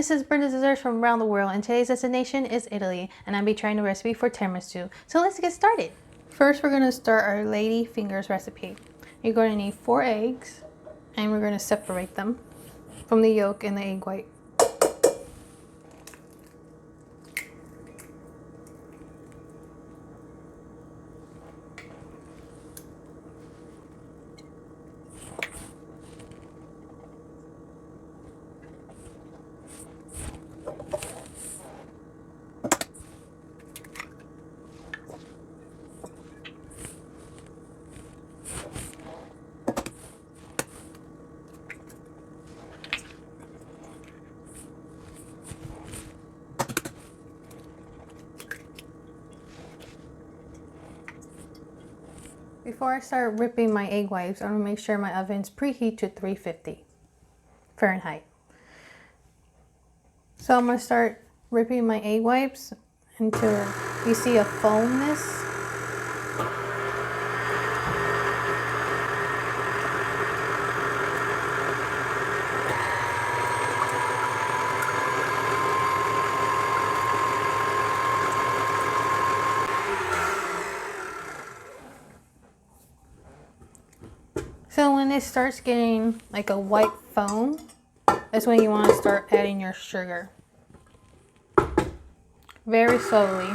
this is Brenda's Desserts from around the world, and today's destination is Italy, and I'll be trying a recipe for tiramisu. So let's get started. First, we're going to start our lady fingers recipe. You're going to need 4 eggs, and we're going to separate them from the yolk and the egg white. Before I start whipping my egg whites, I'm going to make sure my oven's preheat to 350 Fahrenheit. So I'm going to start whipping my egg whites until you see a foamness. So when it starts getting like a white foam, that's when you want to start adding your sugar. Very slowly.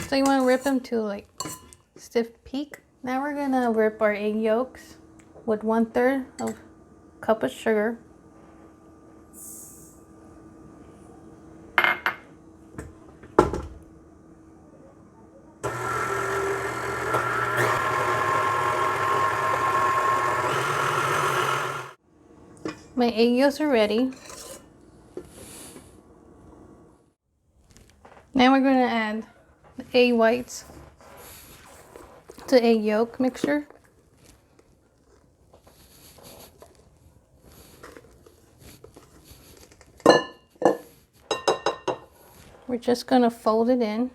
So you want to whip them to like stiff peak. Now we're gonna whip our egg yolks with 1/3 of a cup of sugar. My egg yolks are ready. Now we're going to add the egg whites to egg yolk mixture. We're just going to fold it in.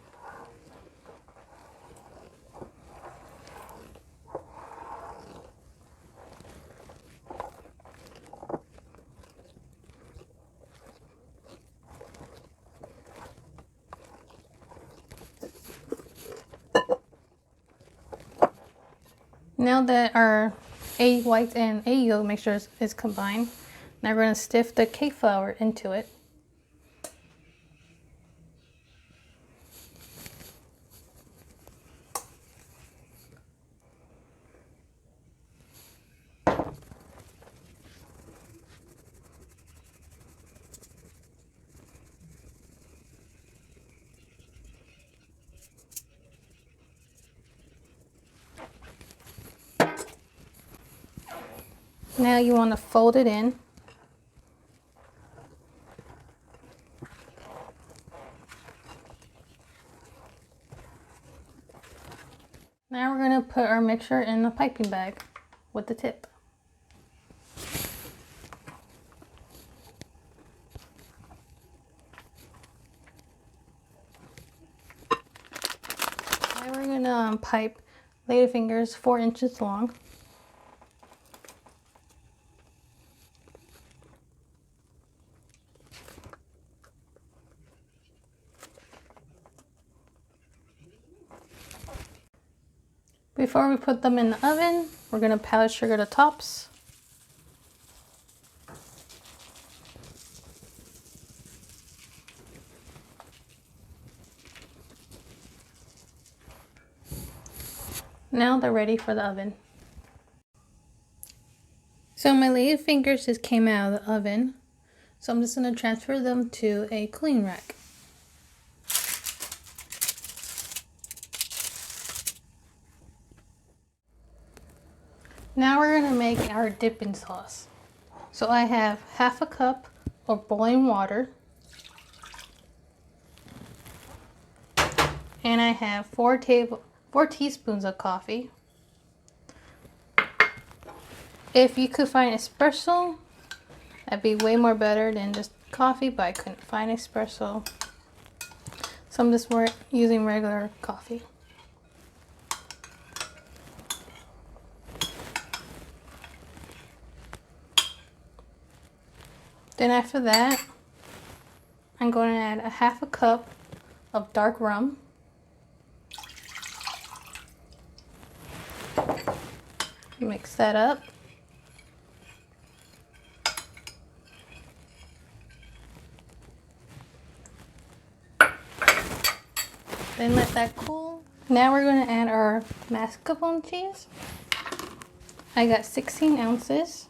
Now that our egg whites and egg yolk mixture is combined, now we're going to stiff the cake flour into it. Now you want to fold it in. Now we're going to put our mixture in a piping bag with the tip. Now we're going to pipe lady fingers 4 inches long. Before we put them in the oven, we're going to powder sugar the tops. Now they're ready for the oven. So my lady fingers just came out of the oven. So I'm just going to transfer them to a cooling rack. Now we're going to make our dipping sauce. So I have half a cup of boiling water. And I have 4 teaspoons of coffee. If you could find espresso, that'd be way more better than just coffee, but I couldn't find espresso. So I'm just using regular coffee. Then after that, I'm going to add a half a cup of dark rum. Mix that up. Then let that cool. Now we're going to add our mascarpone cheese. I got 16 ounces.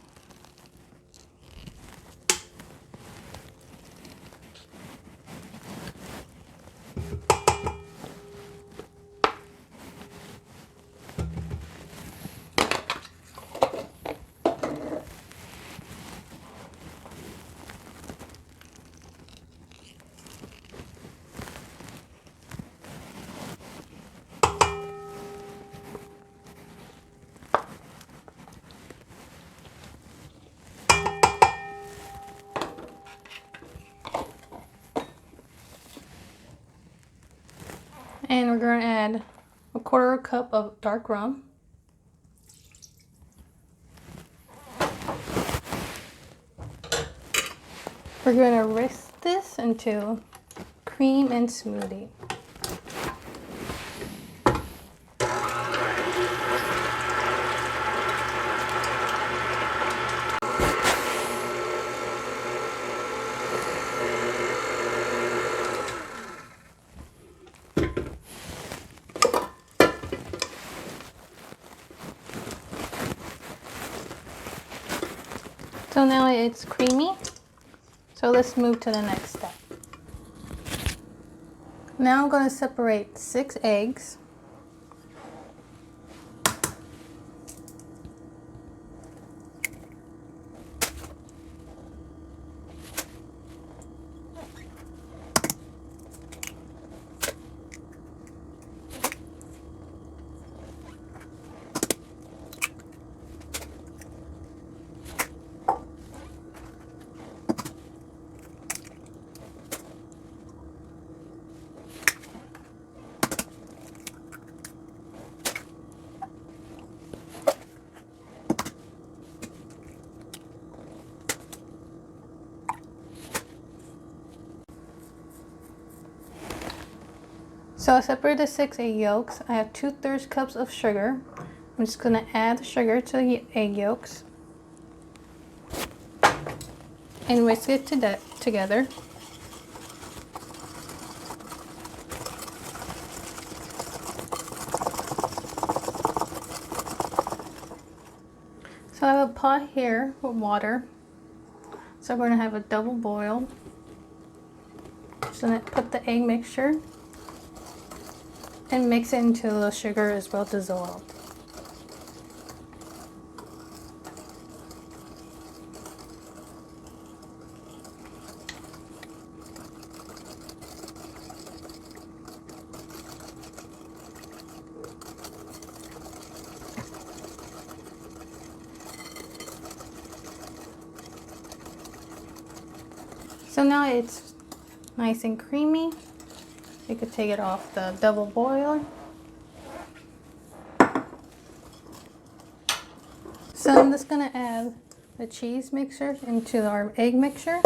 And we're going to add a 1/4 cup of dark rum. We're going to whisk this into cream and smoothie. So now it's creamy. So let's move to the next step. Now I'm going to separate 6 eggs. So I separated the 6 egg yolks. I have 2/3 cups of sugar. I'm just going to add the sugar to the egg yolks and whisk it together. So I have a pot here with water. So we're going to have a double boil. Just going to put the egg mixture and mix it until the sugar is well dissolved. So now it's nice and creamy. You could take it off the double boiler. So I'm just going to add the cheese mixture into our egg mixture.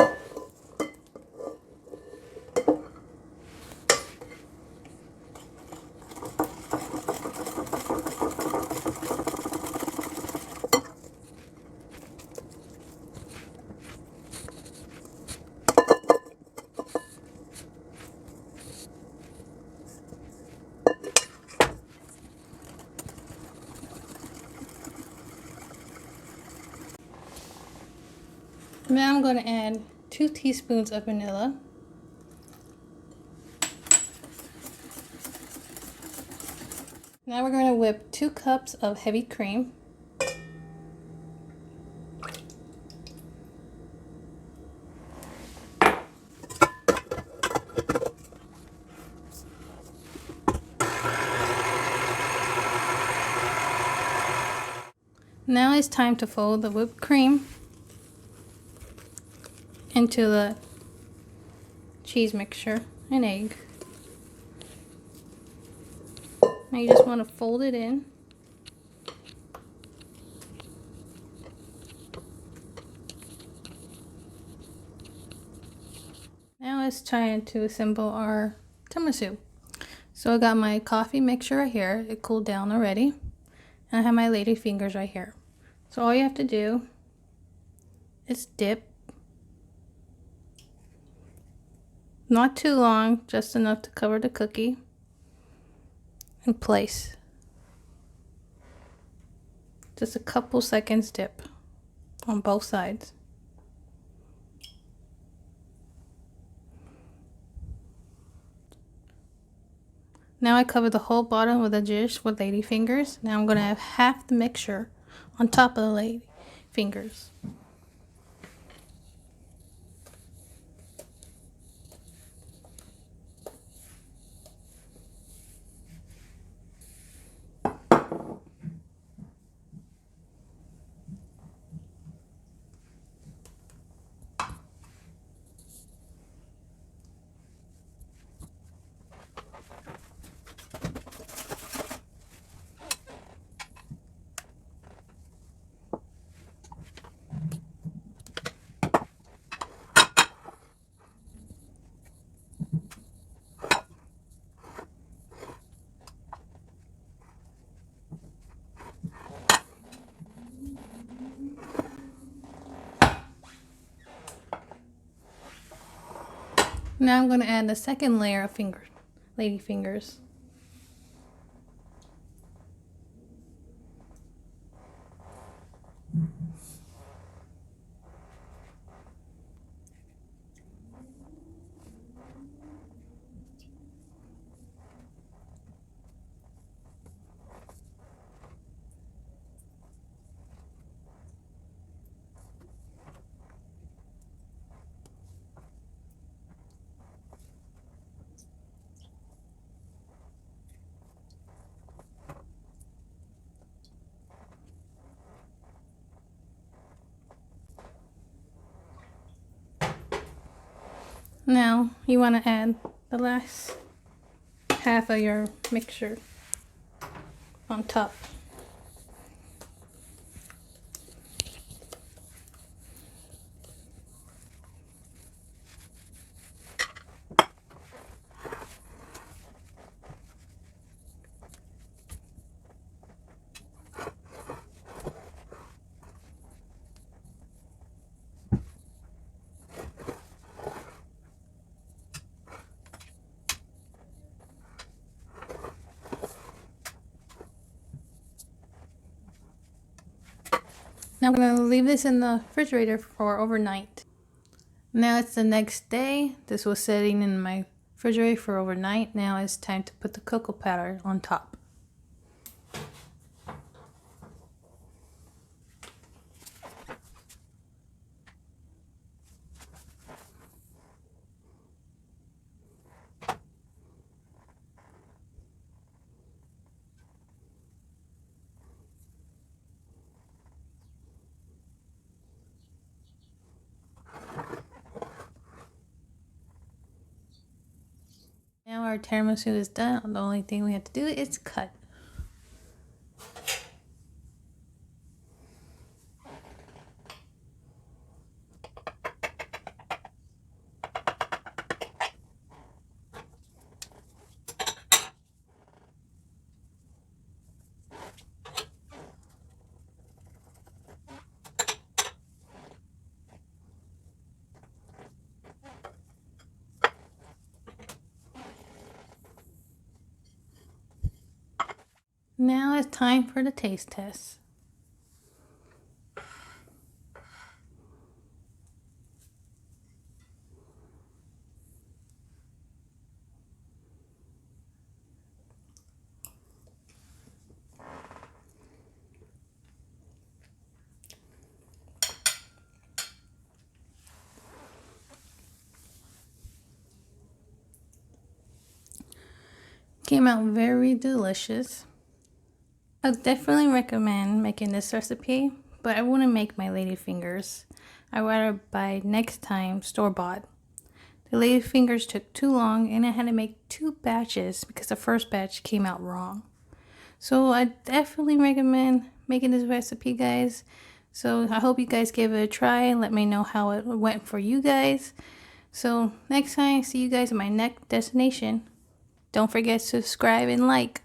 Now I'm going to add 2 teaspoons of vanilla. Now we're going to whip 2 cups of heavy cream. Now it's time to fold the whipped cream into the cheese mixture and egg. Now you just want to fold it in. Now it's time to assemble our tiramisu. So I got my coffee mixture right here. It cooled down already. And I have my lady fingers right here. So all you have to do is dip. Not too long, just enough to cover the cookie. And place. Just a couple seconds dip on both sides. Now I cover the whole bottom of the dish with lady fingers. Now I'm going to have half the mixture on top of the lady fingers. Now I'm going to add the second layer of lady fingers. Now you want to add the last half of your mixture on top. Now I'm going to leave this in the refrigerator for overnight. Now it's the next day. This was sitting in my refrigerator for overnight. Now it's time to put the cocoa powder on top. Now our tiramisu is done. The only thing we have to do is cut. Now it's time for the taste test. Came out very delicious. I definitely recommend making this recipe, but I wouldn't make my lady fingers. I'd rather buy next time store-bought. The lady fingers took too long and I had to make 2 batches because the first batch came out wrong. So I definitely recommend making this recipe, guys. So I hope you guys give it a try and let me know how it went for you guys. So next time, see you guys at my next destination. Don't forget to subscribe and like.